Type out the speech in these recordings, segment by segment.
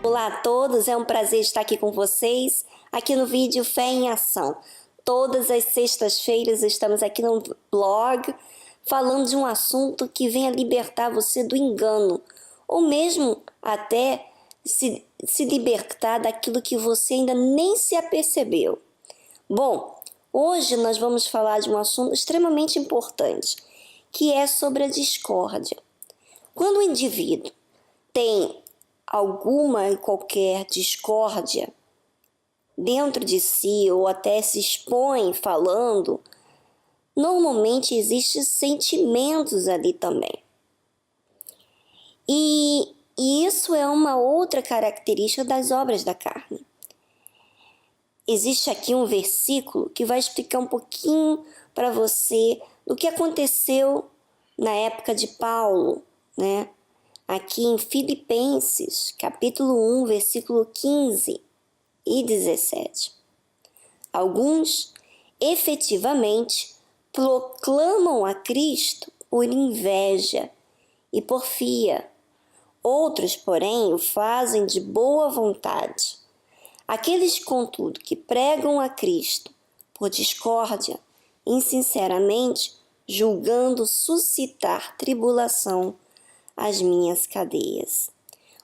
Olá a todos, é um prazer estar aqui com vocês, aqui no vídeo Fé em Ação. Todas as sextas-feiras estamos aqui no blog, falando de um assunto que venha libertar você do engano, ou mesmo até se libertar daquilo que você ainda nem se apercebeu. Bom, hoje nós vamos falar de um assunto extremamente importante, que é sobre a discórdia. Quando o indivíduo tem alguma e qualquer discórdia dentro de si ou até se expõe falando, normalmente existem sentimentos ali também. E isso é uma outra característica das obras da carne. Existe aqui um versículo que vai explicar um pouquinho para você do que aconteceu na época de Paulo, né? Aqui em Filipenses, capítulo 1, versículo 15 e 17. Alguns, efetivamente, proclamam a Cristo por inveja e porfia. Outros, porém, o fazem de boa vontade. Aqueles, contudo, que pregam a Cristo por discórdia, insinceramente, julgando suscitar tribulação as minhas cadeias.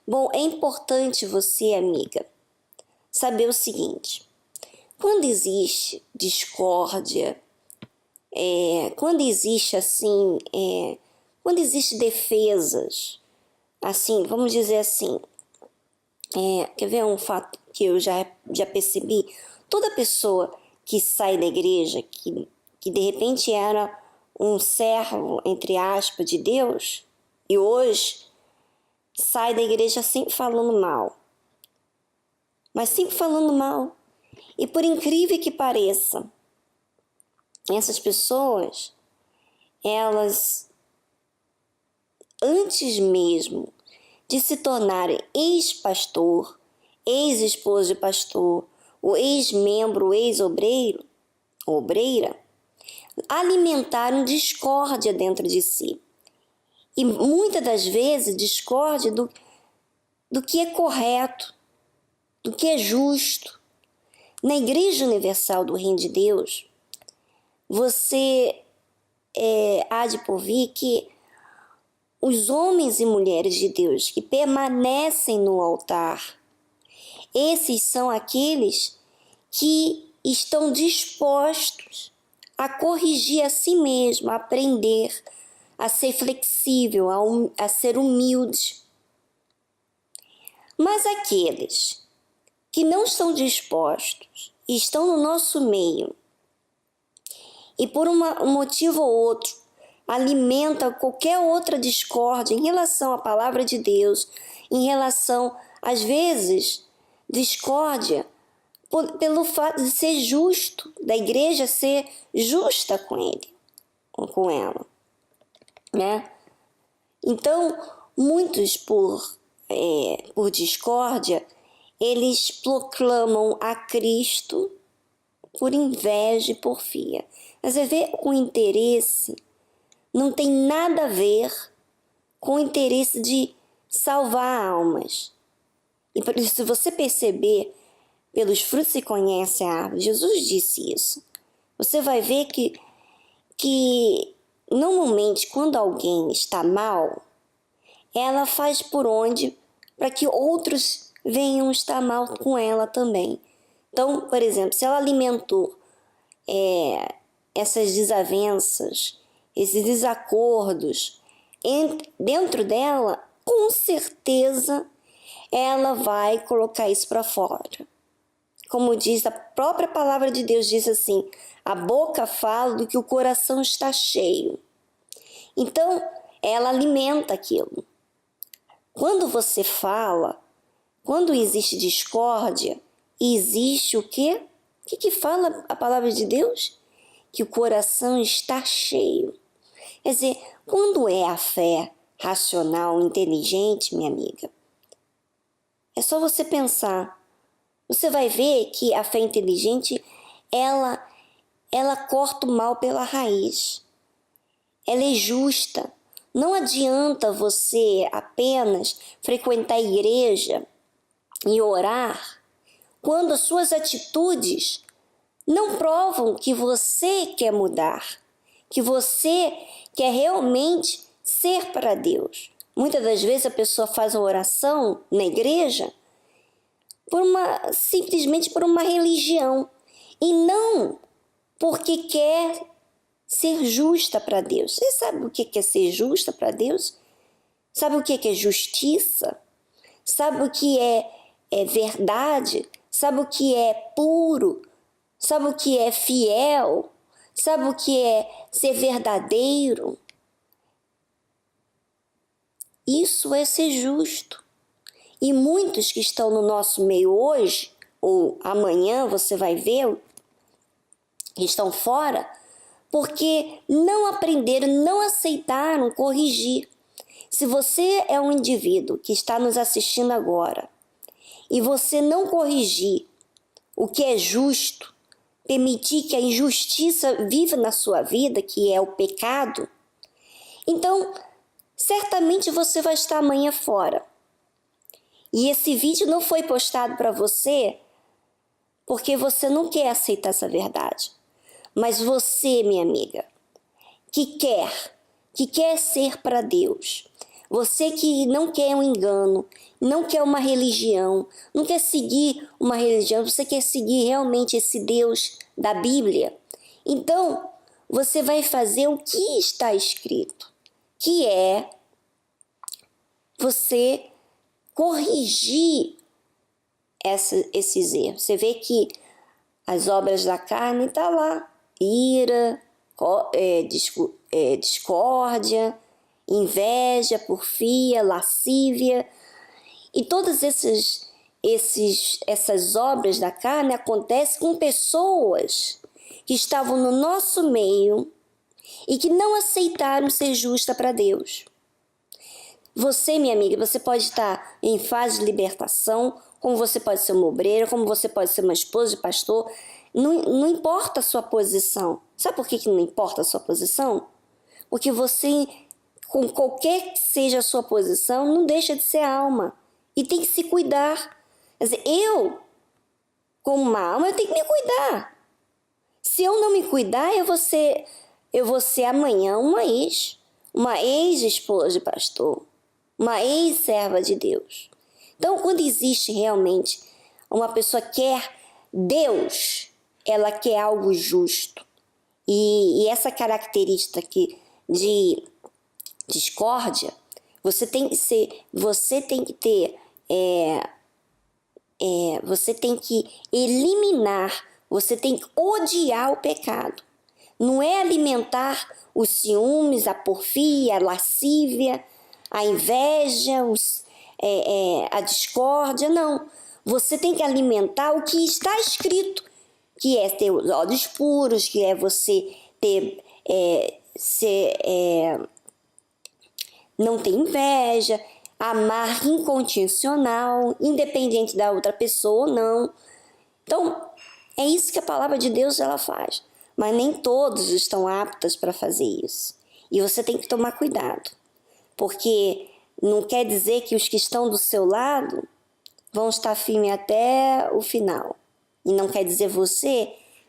Bom, é importante você, amiga, saber o seguinte: quando existe discórdia, quando existe quando existe defesas, assim, vamos dizer assim, quer ver um fato que eu já percebi? Toda pessoa que sai da igreja, que de repente era um servo, entre aspas, de Deus, e hoje sai da igreja sempre falando mal. Mas sempre falando mal. E por incrível que pareça, essas pessoas, elas, antes mesmo de se tornarem ex-pastor, ex-esposa de pastor, o ex-membro, o ex-obreiro, obreira, alimentaram discórdia dentro de si. E muitas das vezes discórdia do que é correto, do que é justo. Na Igreja Universal do Reino de Deus, você há de porvir que os homens e mulheres de Deus que permanecem no altar, esses são aqueles que estão dispostos a corrigir a si mesmo, a aprender, a ser flexível, a ser humilde. Mas aqueles que não estão dispostos e estão no nosso meio e por um motivo ou outro alimenta qualquer outra discórdia em relação à palavra de Deus, em relação, às vezes, discórdia pelo fato de ser justo, da igreja ser justa com ele ou com ela, né? Então, muitos por discórdia, eles proclamam a Cristo por inveja e porfia. Mas você vê, o interesse não tem nada a ver com o interesse de salvar almas. E por isso, se você perceber, pelos frutos se conhece a árvore, Jesus disse isso. Você vai ver que normalmente quando alguém está mal, ela faz por onde para que outros venham estar mal com ela também. Então, por exemplo, se ela alimentou essas desavenças, esses desacordos dentro dela, com certeza ela vai colocar isso para fora. Como diz a própria palavra de Deus, diz assim: a boca fala do que o coração está cheio. Então, ela alimenta aquilo. Quando você fala, quando existe discórdia, existe o quê? O que fala a palavra de Deus? Que o coração está cheio. Quer dizer, quando é a fé racional, inteligente, minha amiga, é só você pensar. Você vai ver que a fé inteligente, ela corta o mal pela raiz. Ela é justa. Não adianta você apenas frequentar a igreja e orar quando as suas atitudes não provam que você quer mudar, que você quer realmente ser para Deus. Muitas das vezes a pessoa faz uma oração na igreja simplesmente por uma religião e não porque quer ser justa para Deus. Você sabe o que é ser justa para Deus? Sabe o que é justiça? Sabe o que é verdade? Sabe o que é puro? Sabe o que é fiel? Sabe o que é ser verdadeiro? Isso é ser justo. E muitos que estão no nosso meio hoje, ou amanhã você vai ver, que estão fora, porque não aprenderam, não aceitaram corrigir. Se você é um indivíduo que está nos assistindo agora e você não corrigir o que é justo, permitir que a injustiça viva na sua vida, que é o pecado, então certamente você vai estar amanhã fora. E esse vídeo não foi postado para você porque você não quer aceitar essa verdade. Mas você, minha amiga, que quer ser para Deus, você que não quer um engano, não quer uma religião, não quer seguir uma religião, você quer seguir realmente esse Deus da Bíblia, então você vai fazer o que está escrito, que é você corrigir esses erros. Você vê que as obras da carne estão lá, ira, discórdia, inveja, porfia, lascívia, e todas essas obras da carne acontecem com pessoas que estavam no nosso meio e que não aceitaram ser justa para Deus. Você, minha amiga, você pode estar em fase de libertação, como você pode ser uma obreira, como você pode ser uma esposa de pastor, não importa a sua posição. Sabe por que não importa a sua posição? Porque você, com qualquer que seja a sua posição, não deixa de ser alma. E tem que se cuidar. Quer dizer, eu, como uma alma, eu tenho que me cuidar. Se eu não me cuidar, eu vou ser amanhã uma ex-esposa de pastor, uma ex-serva de Deus. Então, quando existe realmente uma pessoa que quer Deus, ela quer algo justo. E essa característica aqui de discórdia, você tem que eliminar, você tem que odiar o pecado. Não é alimentar os ciúmes, a porfia, a lascívia, a inveja, a discórdia, não. Você tem que alimentar o que está escrito, que é ter os olhos puros, que é você não ter inveja, amar incondicional, independente da outra pessoa ou não. Então, é isso que a palavra de Deus ela faz. Mas nem todos estão aptos para fazer isso. E você tem que tomar cuidado. Porque não quer dizer que os que estão do seu lado vão estar firmes até o final. E não quer dizer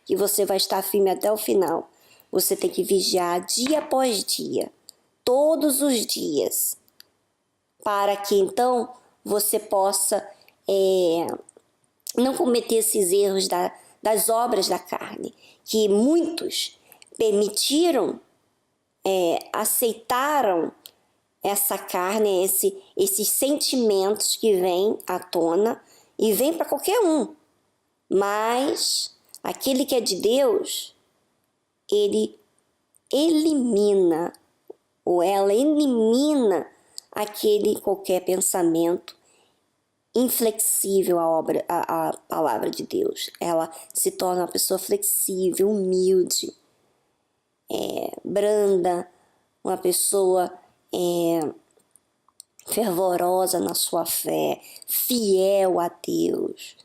que você vai estar firme até o final. Você tem que vigiar dia após dia, todos os dias, para que então você possa não cometer esses erros das obras da carne, que muitos permitiram, aceitaram essa carne, esses sentimentos que vêm à tona e vêm para qualquer um. Mas aquele que é de Deus, ele elimina, ou ela elimina qualquer pensamento inflexível à palavra de Deus. Ela se torna uma pessoa flexível, humilde, branda, uma pessoa fervorosa na sua fé, fiel a Deus,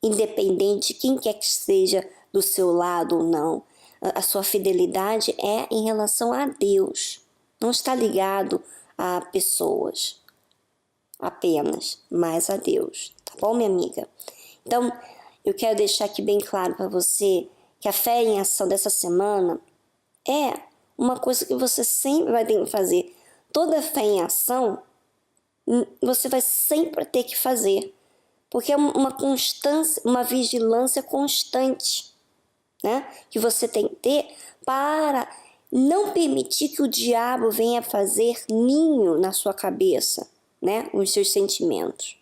independente de quem quer que esteja do seu lado ou não. A sua fidelidade é em relação a Deus, não está ligado a pessoas apenas, mas a Deus. tá bom, minha amiga? Então, eu quero deixar aqui bem claro para você que a fé em ação dessa semana é uma coisa que você sempre vai ter que fazer. Toda fé em ação, você vai sempre ter que fazer, porque é uma constância, uma vigilância constante, né? Que você tem que ter para não permitir que o diabo venha fazer ninho na sua cabeça, né? Os seus sentimentos.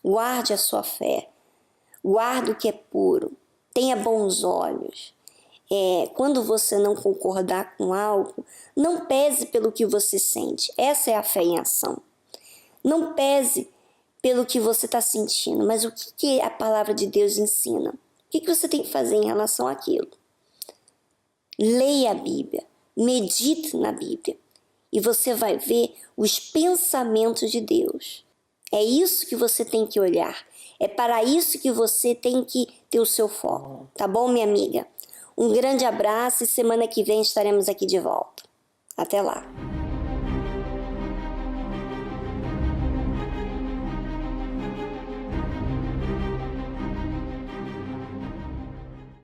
Guarde a sua fé, guarde o que é puro, tenha bons olhos. Quando você não concordar com algo, não pese pelo que você sente. Essa é a fé em ação. Não pese pelo que você está sentindo, mas o que a palavra de Deus ensina? O que você tem que fazer em relação àquilo? Leia a Bíblia, medite na Bíblia e você vai ver os pensamentos de Deus. É isso que você tem que olhar. É para isso que você tem que ter o seu foco. Tá bom, minha amiga? Um grande abraço e semana que vem estaremos aqui de volta. Até lá.